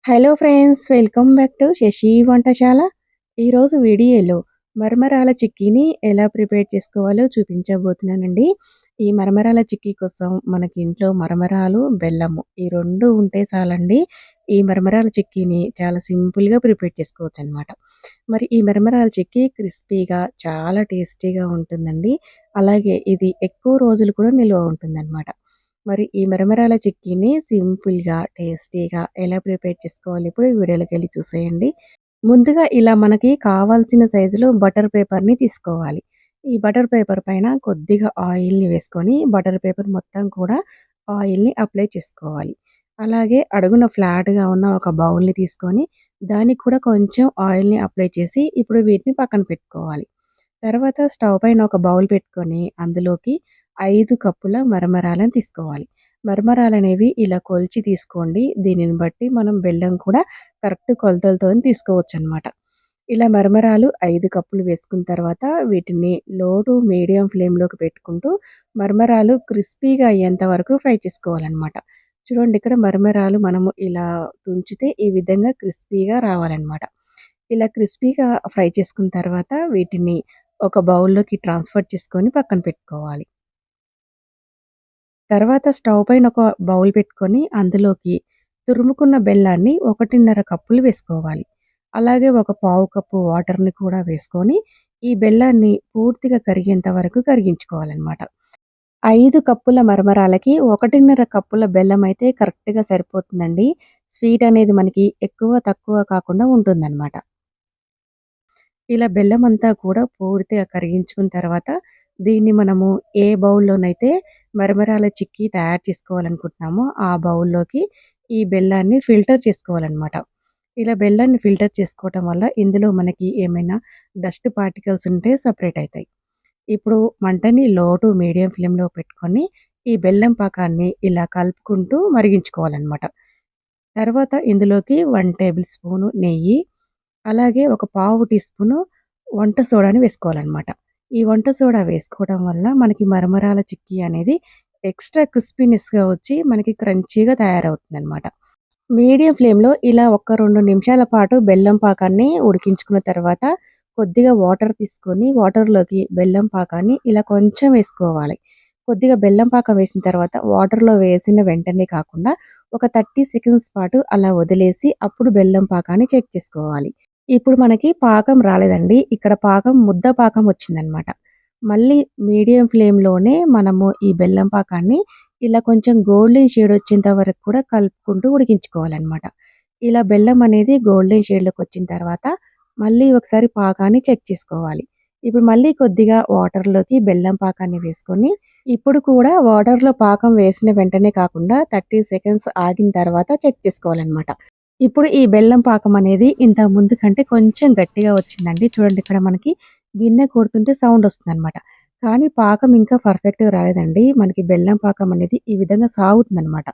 Hello friends, welcome back to Shashi Vantashala. ఈరోజు వీడియోలో మరమరాల చిక్కీని ఎలా ప్రిపేర్ చేసుకోవాలో చూపించబోతున్నానండి. ఈ మరమరాల చిక్కీ కోసం మనకి ఇంట్లో మరమరాలు, బెల్లము ఈ 2 ఉంటే చాలండి. ఈ మరమరాల చిక్కీని చాలా సింపుల్‌గా ప్రిపేర్ చేసుకోవచ్చనమాట. మరి ఈ మరమరాల చిక్కీ క్రిస్పీగా చాలా టేస్టీగా ఉంటుందండి. అలాగే ఇది ఎక్కువ రోజులు కూడా నిల్వ ఉంటుందనమాట. మరి ఈ మరమరాల చిక్కీని సింపుల్‌గా, టేస్టీగా ఎలా ప్రిపేర్ చేసుకోవాలో ఇప్పుడు ఈ వీడియోలోకెళ్ళి చూసేయండి. ముందుగా ఇలా మనకి కావాల్సిన సైజులో బటర్ పేపర్‌ని తీసుకోవాలి. ఈ బటర్ పేపర్ పైన కొద్దిగా ఆయిల్‌ని వేసుకొని బటర్ పేపర్ మొత్తం కూడా ఆయిల్‌ని అప్లై చేసుకోవాలి. అలాగే అడుగున ఫ్లాట్‌గా ఉన్న ఒక బౌల్‌ని తీసుకొని దానికి కూడా కొంచెం ఆయిల్‌ని అప్లై చేసి ఇప్పుడు వీటిని పక్కన పెట్టుకోవాలి. తర్వాత స్టవ్ పైన ఒక బౌల్ పెట్టుకొని అందులోకి 5 కప్పుల మరమరాలను తీసుకోవాలి. మరమరాలనేవి ఇలా కొలిచి తీసుకోండి. దీనిని బట్టి మనం బెల్లం కూడా కరెక్ట్ కొలతలతోని తీసుకోవచ్చనమాట. ఇలా మరమరాలు 5 కప్పులు వేసుకున్న తర్వాత వీటిని లో టు మీడియం ఫ్లేమ్‌లోకి పెట్టుకుంటూ మరమరాలు క్రిస్పీగా అయ్యేంత వరకు ఫ్రై చేసుకోవాలనమాట. చూడండి, ఇక్కడ మరమరాలు మనము ఇలా తుంచితే ఈ విధంగా క్రిస్పీగా రావాలనమాట. ఇలా క్రిస్పీగా ఫ్రై చేసుకున్న తర్వాత వీటిని ఒక బౌల్‌లోకి ట్రాన్స్‌ఫర్ చేసుకొని పక్కన పెట్టుకోవాలి. తర్వాత స్టవ్ పైన ఒక బౌల్ పెట్టుకొని అందులోకి తురుముకున్న బెల్లాన్ని 1:30 కప్పులు వేసుకోవాలి. అలాగే ఒక పావు కప్పు వాటర్‌ని కూడా వేసుకొని ఈ బెల్లాన్ని పూర్తిగా కరిగేంత వరకు కరిగించుకోవాలనమాట. 5 కప్పుల మరమరాలకి 1:30 కప్పుల బెల్లం అయితే కరెక్ట్‌గా సరిపోతుందండి. స్వీట్ అనేది మనకి ఎక్కువ, తక్కువ కాకుండా ఉంటుందనమాట. ఇలా బెల్లమంతా కూడా పూర్తిగా కరిగించుకున్న తర్వాత, దీన్ని మనము ఏ బౌల్‌లోనైతే మరమరాల చిక్కీ తయారు చేసుకోవాలనుకుంటున్నామో, ఆ బౌల్‌లోకి ఈ బెల్లాన్ని ఫిల్టర్ చేసుకోవాలనమాట. ఇలా బెల్లాన్ని ఫిల్టర్ చేసుకోవటం వల్ల ఇందులో మనకి ఏమైనా డస్ట్ పార్టికల్స్ ఉంటే సెపరేట్ అయితాయి. ఇప్పుడు మంటని లో టు మీడియం ఫ్లేమ్‌లో పెట్టుకొని, ఈ బెల్లం పాకాన్ని ఇలా కలుపుకుంటూ మరిగించుకోవాలనమాట. తర్వాత ఇందులోకి 1 టేబుల్ స్పూను నెయ్యి, అలాగే ఒక పావు టీ స్పూను వంట సోడాని వేసుకోవాలనమాట. ఈ వంట సోడా వేసుకోవడం వల్ల మనకి మరమరాల చిక్కీ అనేది ఎక్స్‌ట్రా క్రిస్పీనెస్‌గా వచ్చి మనకి క్రంచీగా తయారవుతుందనమాట. మీడియం ఫ్లేమ్‌లో ఇలా ఒక 2 నిమిషాల పాటు బెల్లం పాకాన్ని ఉడికించుకున్న తర్వాత కొద్దిగా వాటర్ తీసుకొని వాటర్‌లోకి బెల్లం పాకాన్ని ఇలా కొంచెం వేసుకోవాలి. కొద్దిగా బెల్లం పాకం వేసిన తర్వాత వాటర్‌లో వేసిన వెంటనే కాకుండా ఒక 30 సెకండ్స్ పాటు అలా వదిలేసి అప్పుడు బెల్లం పాకాన్ని చెక్ చేసుకోవాలి. ఇప్పుడు మనకి పాకం రాలేదండి. ఇక్కడ పాకం ముద్ద పాకం వచ్చిందనమాట. మళ్ళీ మీడియం ఫ్లేమ్‌లోనే మనము ఈ బెల్లం పాకాన్ని ఇలా కొంచెం గోల్డెన్ షేడ్ వచ్చేంత వరకు కూడా కలుపుకుంటూ ఉడికించుకోవాలనమాట. ఇలా బెల్లం అనేది గోల్డెన్ షేడ్‌లోకొచ్చిన తర్వాత మళ్ళీ ఒకసారి పాకాన్ని చెక్ చేసుకోవాలి. ఇప్పుడు మళ్ళీ కొద్దిగా వాటర్‌లోకి బెల్లం పాకాన్ని వేసుకొని, ఇప్పుడు కూడా వాటర్‌లో పాకం వేసిన వెంటనే కాకుండా 30 సెకండ్స్ ఆగిన తర్వాత చెక్ చేసుకోవాలనమాట. ఇప్పుడు ఈ బెల్లం పాకం అనేది ఇంతకు ముందు కంటే కొంచెం గట్టిగా వచ్చిందండి. చూడండి, ఇక్కడ మనకి గిన్నె కొడుతుంటే సౌండ్ వస్తుందనమాట. కానీ పాకం ఇంకా పర్ఫెక్ట్‌గా రాలేదండి. మనకి బెల్లం పాకం అనేది ఈ విధంగా సాగుతుందనమాట.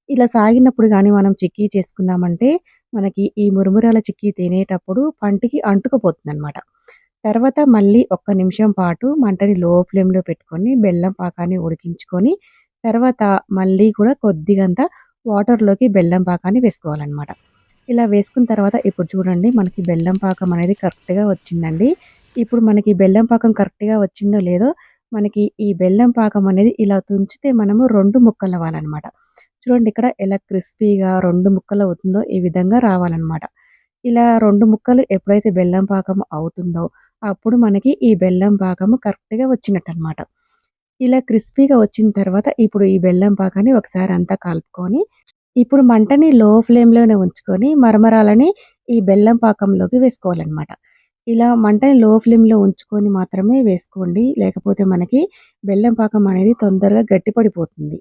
ఇలా సాగినప్పుడు గాని మనం చిక్కీ చేసుకున్నామంటే మనకి ఈ మురుమురాల చిక్కీ తినేటప్పుడు పంటికి అంటుకుపోతుందనమాట. తర్వాత మళ్ళీ ఒక్క నిమిషం పాటు మంటని లో ఫ్లేమ్‌లో పెట్టుకొని బెల్లం పాకాన్ని ఉడికించుకొని, తర్వాత మళ్ళీ కూడా కొద్దిగంత వాటర్‌లోకి బెల్లం పాకాన్ని వేసుకోవాలనమాట. ఇలా వేసుకున్న తర్వాత ఇప్పుడు చూడండి, మనకి బెల్లం పాకం అనేది కరెక్ట్‌గా వచ్చిందండి. ఇప్పుడు మనకి బెల్లం పాకం కరెక్ట్‌గా వచ్చిందో లేదో, మనకి ఈ బెల్లం పాకం అనేది ఇలా తుంచితే మనము 2 ముక్కలవ్వాలనమాట. చూడండి, ఇక్కడ ఎలా క్రిస్పీగా 2 ముక్కలవుతుందో ఈ విధంగా రావాలనమాట. ఇలా 2 ముక్కలు ఎప్పుడైతే బెల్లం పాకం అవుతుందో, అప్పుడు మనకి ఈ బెల్లం పాకము కరెక్ట్‌గా వచ్చినట్టనమాట. ఇలా క్రిస్పీగా వచ్చిన తర్వాత ఇప్పుడు ఈ బెల్లం పాకాన్ని ఒకసారి అంతా కలుపుకొని, ఇప్పుడు మంటని లో ఫ్లేమ్‌లోనే ఉంచుకొని మరమరాలని ఈ బెల్లం పాకంలోకి వేసుకోవాలనమాట. ఇలా మంటని లో ఫ్లేమ్‌లో ఉంచుకొని మాత్రమే వేసుకోండి. లేకపోతే మనకి బెల్లం పాకం అనేది తొందరగా గట్టిపడిపోతుంది.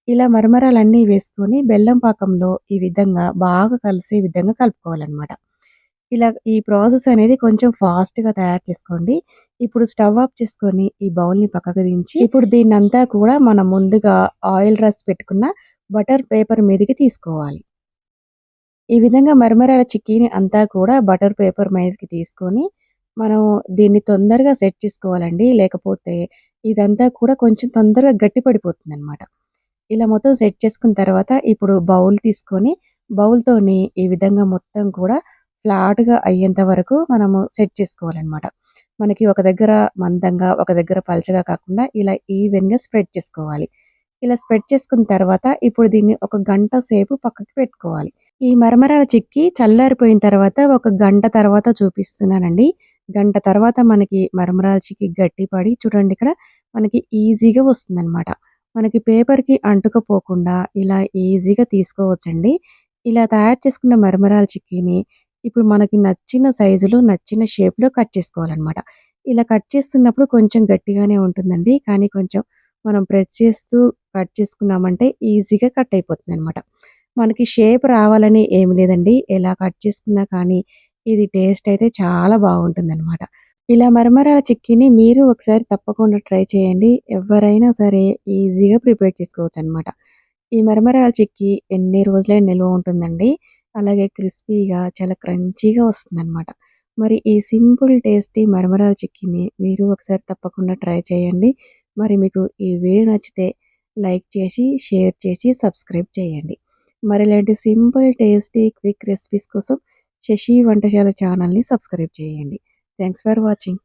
ఇలా మరమరాలన్నీ వేసుకొని బెల్లం పాకంలో ఈ విధంగా బాగా కలిసే విధంగా కలుపుకోవాలనమాట. ఇలా ఈ ప్రాసెస్ అనేది కొంచెం ఫాస్ట్‌గా తయారు చేసుకోండి. ఇప్పుడు స్టవ్ ఆఫ్ చేసుకొని ఈ బౌల్‌ని పక్కకు దించి, ఇప్పుడు దీన్నంతా కూడా మనం ముందుగా ఆయిల్ రాసి పెట్టుకున్న బటర్ పేపర్ మీదకి తీసుకోవాలి. ఈ విధంగా మరమరాల చిక్కీని అంతా కూడా బటర్ పేపర్ మీదకి తీసుకొని, మనం దీన్ని తొందరగా సెట్ చేసుకోవాలండి. లేకపోతే ఇదంతా కూడా కొంచెం తొందరగా గట్టి పడిపోతుందనమాట. ఇలా మొత్తం సెట్ చేసుకున్న తర్వాత ఇప్పుడు బౌల్ తీసుకొని బౌల్‌తోని ఈ విధంగా మొత్తం కూడా ఫ్లాట్‌గా అయ్యేంత వరకు మనము సెట్ చేసుకోవాలనమాట. మనకి ఒక దగ్గర మందంగా, ఒక దగ్గర పలచగా కాకుండా ఇలా ఈవెన్‌గా స్ప్రెడ్ చేసుకోవాలి. ఇలా స్ప్రెడ్ చేసుకున్న తర్వాత ఇప్పుడు దీన్ని ఒక గంట సేపు పక్కకి పెట్టుకోవాలి. ఈ మరమరాల చిక్కీ చల్లారిపోయిన తర్వాత ఒక గంట తర్వాత చూపిస్తున్నానండి. గంట తర్వాత మనకి మరమరాల చిక్కీ గట్టిపడి చూడండి ఇక్కడ మనకి ఈజీగా వస్తుందనమాట. మనకి పేపర్‌కి అంటుకపోకుండా ఇలా ఈజీగా తీసుకోవచ్చండి. ఇలా తయారు చేసుకున్న మరమరాల చిక్కీని ఇప్పుడు మనకి నచ్చిన సైజులో, నచ్చిన షేప్‌లో కట్ చేసుకోవాలనమాట. ఇలా కట్ చేస్తున్నప్పుడు కొంచెం గట్టిగానే ఉంటుందండి. కానీ కొంచెం మనం ప్రెస్ చేస్తూ కట్ చేసుకున్నామంటే ఈజీగా కట్ అయిపోతుందనమాట. మనకి షేప్ రావాలని ఏమి లేదండి. ఎలా కట్ చేసుకున్నా కానీ ఇది టేస్ట్ అయితే చాలా బాగుంటుందనమాట. ఇలా మరమరాల చిక్కీని మీరు ఒకసారి తప్పకుండా ట్రై చేయండి. ఎవ్వరైనా సరే ఈజీగా ప్రిపేర్ చేసుకోవచ్చనమాట. ఈ మరమరాల చిక్కీ ఎన్ని రోజులైనా నిల్వ ఉంటుందండి. అలాగే క్రిస్పీగా చాలా క్రంచీగా వస్తుందనమాట. మరి ఈ సింపుల్ టేస్టీ మరమరాల చిక్కీని మీరు ఒకసారి తప్పకుండా ట్రై చేయండి. మరి మీకు ఈ వీడియో నచ్చితే లైక్ చేసి, షేర్ చేసి, సబ్స్క్రైబ్ చేయండి. మరి ఇలాంటి సింపుల్, టేస్టీ, క్విక్ రెసిపీస్ కోసం శశి వంటశాల ఛానల్‌ని సబ్స్క్రైబ్ చేయండి. Thanks for watching.